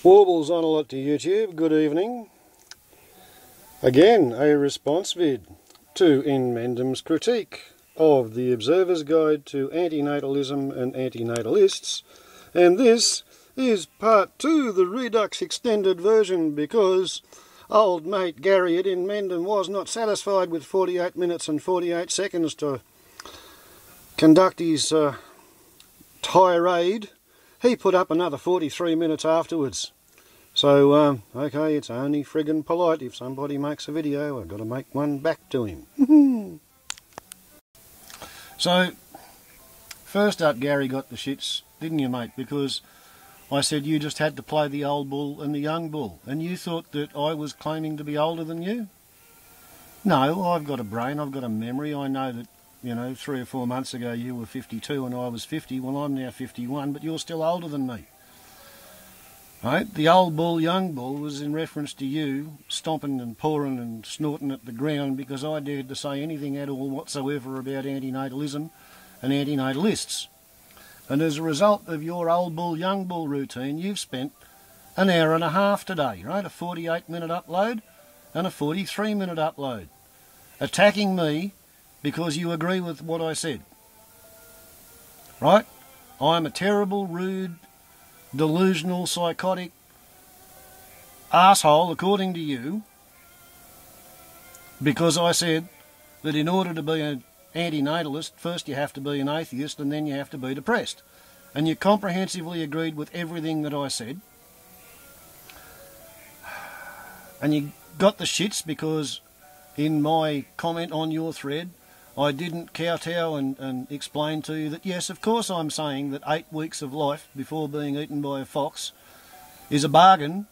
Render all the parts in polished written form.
Warbles on a lot to YouTube. Good evening. Again, a response vid to In Mendham's critique of the Observer's Guide to Antinatalism and Antinatalists, and this is part 2, the Redux extended version, because old mate Gary at In Mendham was not satisfied with 48 minutes and 48 seconds to conduct his tirade. He put up another 43 minutes afterwards. So, okay, it's only friggin' polite if somebody makes a video, I've got to make one back to him. So, first up, Gary got the shits, didn't you, mate? Because I said you just had to play the old bull and the young bull, and you thought that I was claiming to be older than you? No, I've got a brain, I've got a memory. I know that, you know, 3 or 4 months ago you were 52 and I was 50. Well, I'm now 51, but you're still older than me. Right? The old bull, young bull was in reference to you stomping and pawing and snorting at the ground because I dared to say anything at all whatsoever about antinatalism and antinatalists. And as a result of your old bull, young bull routine, you've spent an hour and a half today, right? A 48-minute upload and a 43-minute upload, attacking me because you agree with what I said. Right? I'm a terrible, rude, delusional, psychotic asshole, according to you, because I said that in order to be an antinatalist, first you have to be an atheist and then you have to be depressed. And you comprehensively agreed with everything that I said. And you got the shits because in my comment on your thread, I didn't kowtow and explain to you that, yes, of course I'm saying that 8 weeks of life before being eaten by a fox is a bargain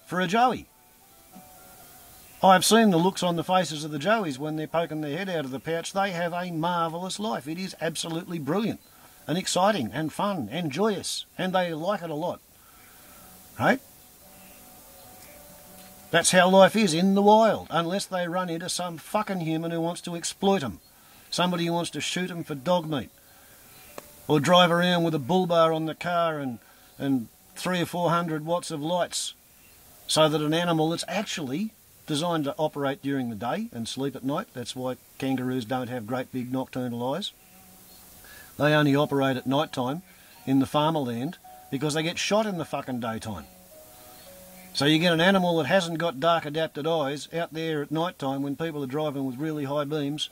for a joey. I've seen the looks on the faces of the joeys when they're poking their head out of the pouch. They have a marvellous life. It is absolutely brilliant and exciting and fun and joyous, and they like it a lot. Right? That's how life is in the wild, unless they run into some fucking human who wants to exploit them. Somebody who wants to shoot them for dog meat, or drive around with a bull bar on the car and 300 or 400 watts of lights, so that an animal that's actually designed to operate during the day and sleep at night. That's why kangaroos don't have great big nocturnal eyes. They only operate at night time in the farmerland because they get shot in the fucking daytime. So you get an animal that hasn't got dark adapted eyes out there at night time when people are driving with really high beams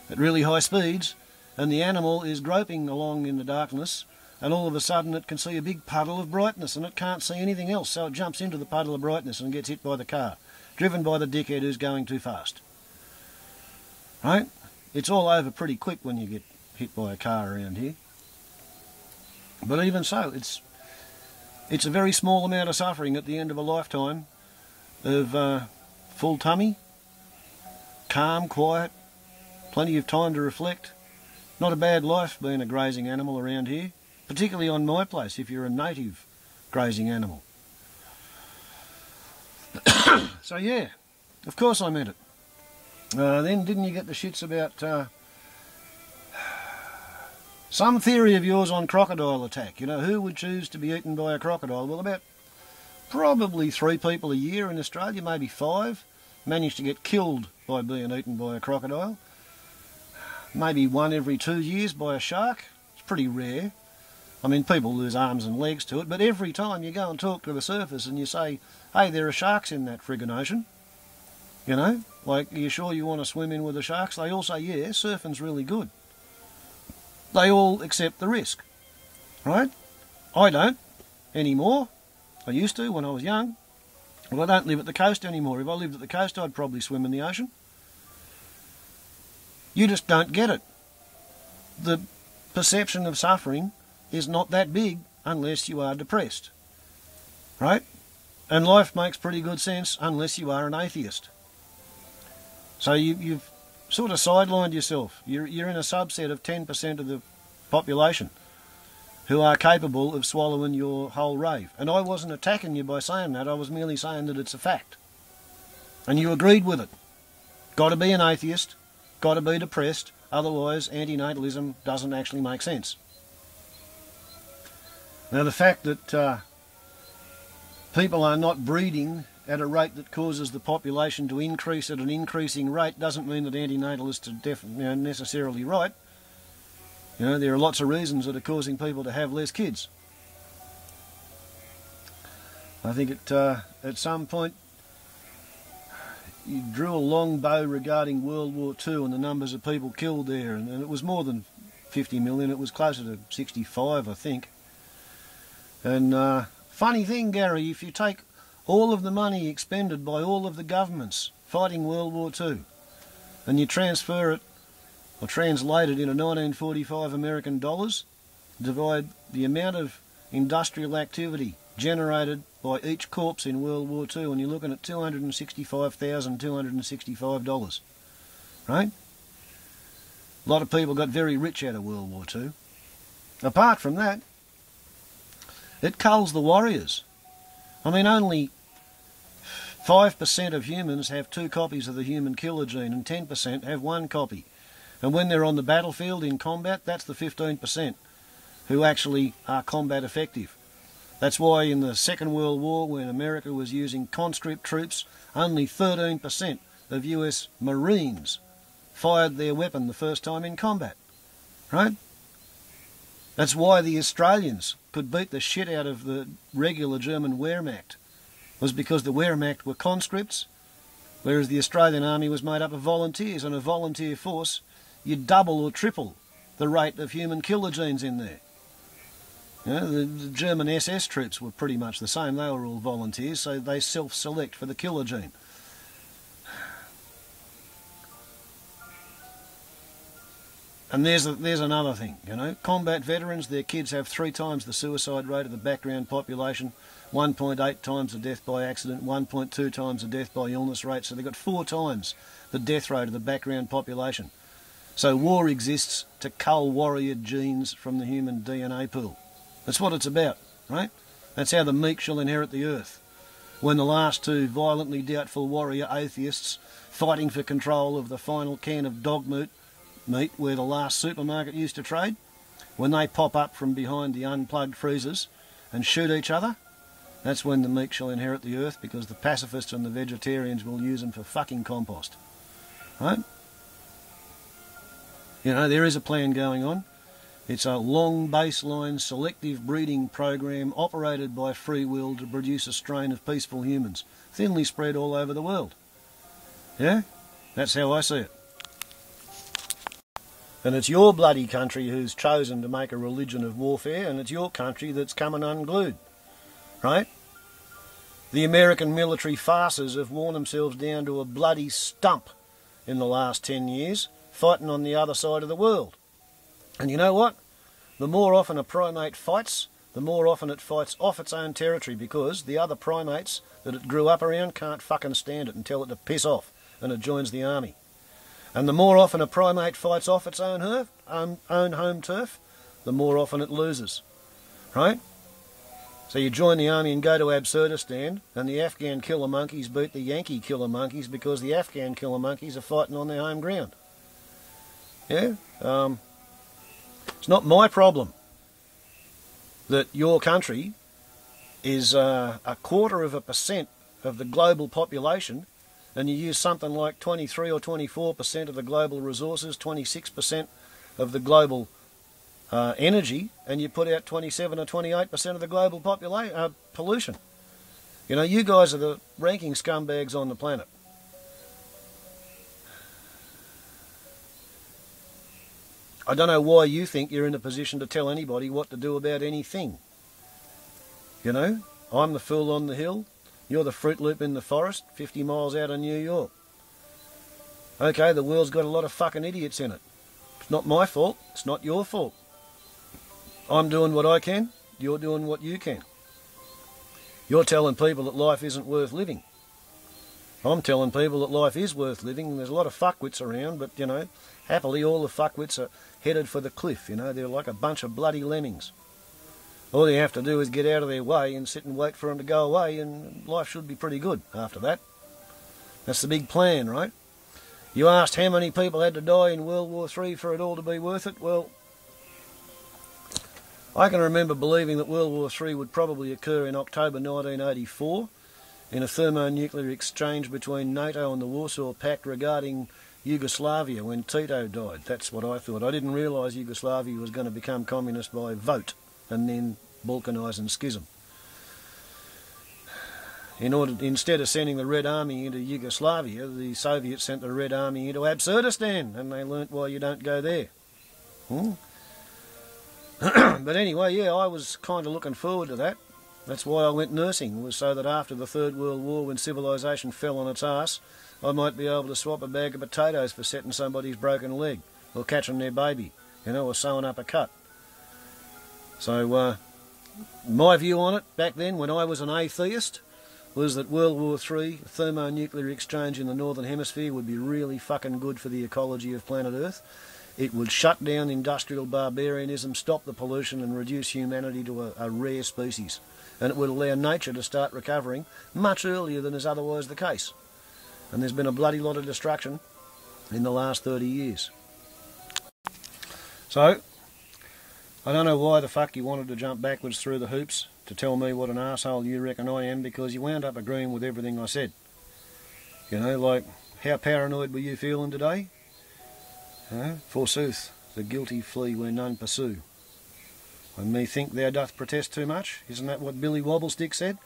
at really high speeds, and the animal is groping along in the darkness, and all of a sudden it can see a big puddle of brightness and it can't see anything else, so it jumps into the puddle of brightness and gets hit by the car, driven by the dickhead who's going too fast. Right? It's all over pretty quick when you get hit by a car around here. But even so, it's a very small amount of suffering at the end of a lifetime of full tummy, calm, quiet, plenty of time to reflect. Not a bad life being a grazing animal around here, particularly on my place if you're a native grazing animal. So yeah, of course I meant it. Then didn't you get the shits about some theory of yours on crocodile attack? You know, who would choose to be eaten by a crocodile? Well, about probably 3 people a year in Australia, maybe 5, manage to get killed by being eaten by a crocodile. Maybe 1 every 2 years by a shark. It's pretty rare. I mean, people lose arms and legs to it, but every time you go and talk to the surface and you say, hey, there are sharks in that friggin' ocean, you know, like, are you sure you want to swim in with the sharks? They all say, yeah, surfing's really good. They all accept the risk, right? I don't anymore. I used to when I was young. Well, I don't live at the coast anymore. If I lived at the coast, I'd probably swim in the ocean. You just don't get it. The perception of suffering is not that big unless you are depressed, right? And life makes pretty good sense unless you are an atheist. So you've sort of sidelined yourself. You're in a subset of 10% of the population who are capable of swallowing your whole rave. And I wasn't attacking you by saying that, I was merely saying that it's a fact. And you agreed with it. Got to be an atheist, got to be depressed, otherwise antinatalism doesn't actually make sense. Now the fact that people are not breeding at a rate that causes the population to increase at an increasing rate doesn't mean that antinatalists are necessarily right. There are lots of reasons that are causing people to have less kids. I think at some point you drew a long bow regarding World War II and the numbers of people killed there, and it was more than 50 million, it was closer to 65, I think. And funny thing, Gary, if you take all of the money expended by all of the governments fighting World War II and you transfer it or translate it into 1945 American dollars, divide the amount of industrial activity generated by each corpse in World War II, and you're looking at $265,265, right? A lot of people got very rich out of World War II. Apart from that, it culls the warriors. I mean, only 5% of humans have 2 copies of the human killer gene, and 10% have 1 copy. And when they're on the battlefield in combat, that's the 15% who actually are combat effective. That's why in the Second World War, when America was using conscript troops, only 13% of US Marines fired their weapon the first time in combat, right? That's why the Australians could beat the shit out of the regular German Wehrmacht, was because the Wehrmacht were conscripts, whereas the Australian Army was made up of volunteers, and a volunteer force, you double or triple the rate of human killer genes in there. The German SS troops were pretty much the same. They were all volunteers, so they self-select for the killer gene. And there's another thing, combat veterans, their kids have 3 times the suicide rate of the background population, 1.8 times the death by accident, 1.2 times the death by illness rate, so they've got 4 times the death rate of the background population. So war exists to cull warrior genes from the human DNA pool. That's what it's about, right? That's how the meek shall inherit the earth. When the last 2 violently doubtful warrior atheists fighting for control of the final can of dog meat where the last supermarket used to trade, when they pop up from behind the unplugged freezers and shoot each other, that's when the meek shall inherit the earth, because the pacifists and the vegetarians will use them for fucking compost, right? There is a plan going on. It's a long baseline selective breeding program operated by free will to produce a strain of peaceful humans, thinly spread all over the world. Yeah? That's how I see it. And it's your bloody country who's chosen to make a religion of warfare, and it's your country that's coming unglued, right? The American military farces have worn themselves down to a bloody stump in the last 10 years, fighting on the other side of the world. And you know what? The more often a primate fights, the more often it fights off its own territory, because the other primates that it grew up around can't fucking stand it and tell it to piss off, and it joins the army. And the more often a primate fights off its own home turf, the more often it loses, right? So you join the army and go to Absurdistan, and the Afghan killer monkeys beat the Yankee killer monkeys because the Afghan killer monkeys are fighting on their home ground. Yeah? It's not my problem that your country is 0.25% of the global population, and you use something like 23 or 24% of the global resources, 26% of the global energy, and you put out 27 or 28% of the global pollution. You guys are the ranking scumbags on the planet. I don't know why you think you're in a position to tell anybody what to do about anything. I'm the fool on the hill, you're the Fruit Loop in the forest, 50 miles out of New York. Okay, the world's got a lot of fucking idiots in it. It's not my fault, it's not your fault. I'm doing what I can, you're doing what you can. You're telling people that life isn't worth living. I'm telling people that life is worth living. There's a lot of fuckwits around, but, happily all the fuckwits are headed for the cliff, They're like a bunch of bloody lemmings. All you have to do is get out of their way and sit and wait for them to go away, and life should be pretty good after that. That's the big plan, right? You asked how many people had to die in World War III for it all to be worth it? Well, I can remember believing that World War III would probably occur in October 1984 in a thermonuclear exchange between NATO and the Warsaw Pact regarding Yugoslavia when Tito died. That's what I thought. I didn't realise Yugoslavia was going to become communist by vote and then balkanise and schism. Instead of sending the Red Army into Yugoslavia, the Soviets sent the Red Army into Absurdistan, and they learnt why you don't go there. But anyway, yeah, I was kind of looking forward to that. That's why I went nursing, was so that after the Third World War, when civilisation fell on its arse, I might be able to swap a bag of potatoes for setting somebody's broken leg, or catching their baby, you know, or sewing up a cut. So, my view on it, back then, when I was an atheist, was that World War III, a thermonuclear exchange in the Northern Hemisphere, would be really fucking good for the ecology of planet Earth. It would shut down industrial barbarianism, stop the pollution and reduce humanity to a rare species. And it would allow nature to start recovering much earlier than is otherwise the case. And there's been a bloody lot of destruction in the last 30 years. So, I don't know why the fuck you wanted to jump backwards through the hoops to tell me what an arsehole you reckon I am, because you wound up agreeing with everything I said. You know, like, how paranoid were you feeling today? Forsooth, the guilty flee where none pursue. When me think thou doth protest too much, isn't that what Billy Wobblestick said?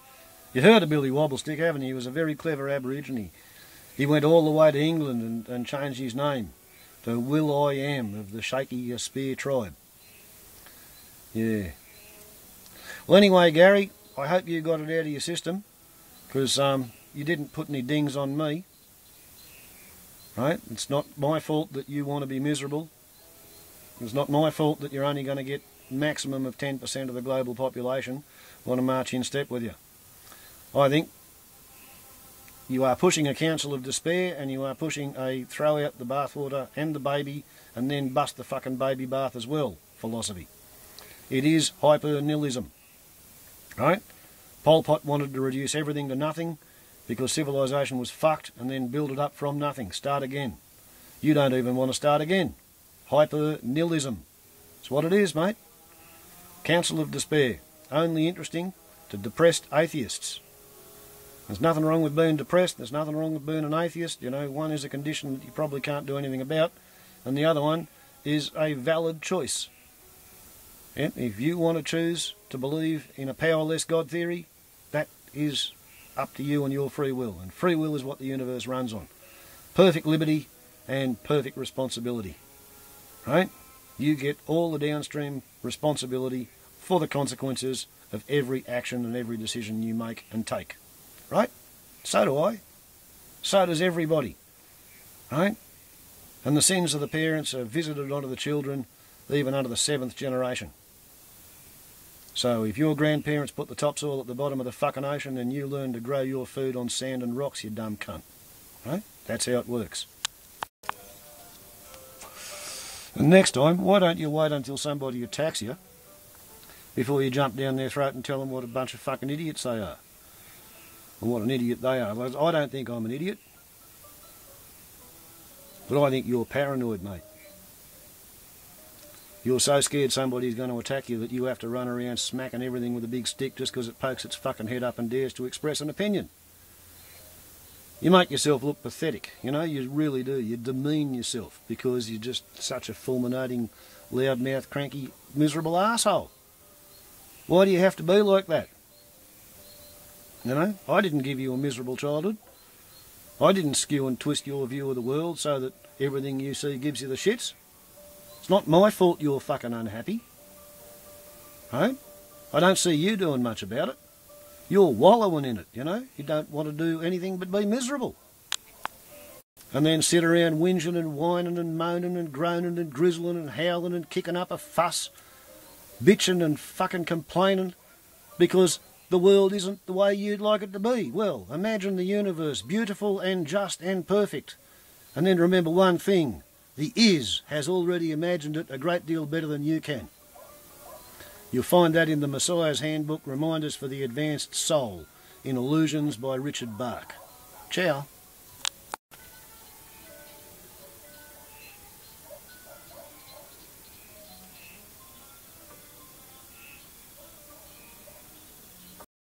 You heard of Billy Wobblestick, haven't you? He was a very clever Aborigine. He went all the way to England and changed his name to Will I Am of the Shaky Spear tribe. Yeah. Well, anyway, Gary, I hope you got it out of your system, because you didn't put any dings on me. Right? It's not my fault that you want to be miserable. It's not my fault that you're only going to get maximum of 10% of the global population want to march in step with you. I think you are pushing a council of despair, and you are pushing a throw out the bathwater and the baby and then bust the fucking baby bath as well philosophy. It is hyper-nihilism. Right? Pol Pot wanted to reduce everything to nothing because civilization was fucked, and then build it up from nothing. Start again. You don't even want to start again. Hyper-nihilism. That's what it is, mate. Council of Despair. Only interesting to depressed atheists. There's nothing wrong with being depressed. There's nothing wrong with being an atheist. You know, one is a condition that you probably can't do anything about, and the other one is a valid choice. And if you want to choose to believe in a powerless God theory, that is up to you and your free will. And free will is what the universe runs on. Perfect liberty and perfect responsibility. Right? You get all the downstream responsibility for the consequences of every action and every decision you make and take. Right? So do I. So does everybody. Right? And the sins of the parents are visited onto the children, even under the 7th generation. So if your grandparents put the topsoil at the bottom of the fucking ocean, and you learn to grow your food on sand and rocks, you dumb cunt. Right? That's how it works. And next time, why don't you wait until somebody attacks you before you jump down their throat and tell them what a bunch of fucking idiots they are. And what an idiot they are. I don't think I'm an idiot. But I think you're paranoid, mate. You're so scared somebody's going to attack you that you have to run around smacking everything with a big stick just because it pokes its fucking head up and dares to express an opinion. You make yourself look pathetic, you know, you really do. You demean yourself because you're just such a fulminating, loudmouth, cranky, miserable arsehole. Why do you have to be like that? You know, I didn't give you a miserable childhood. I didn't skew and twist your view of the world so that everything you see gives you the shits. It's not my fault you're fucking unhappy. Right? I don't see you doing much about it. You're wallowing in it, you know. You don't want to do anything but be miserable. And then sit around whinging and whining and moaning and groaning and grizzling and howling and kicking up a fuss, bitching and fucking complaining because the world isn't the way you'd like it to be. Well, imagine the universe, beautiful and just and perfect. And then remember one thing. The Is has already imagined it a great deal better than you can. You'll find that in the Messiah's Handbook, Reminders for the Advanced Soul, in Illusions by Richard Bach. Ciao.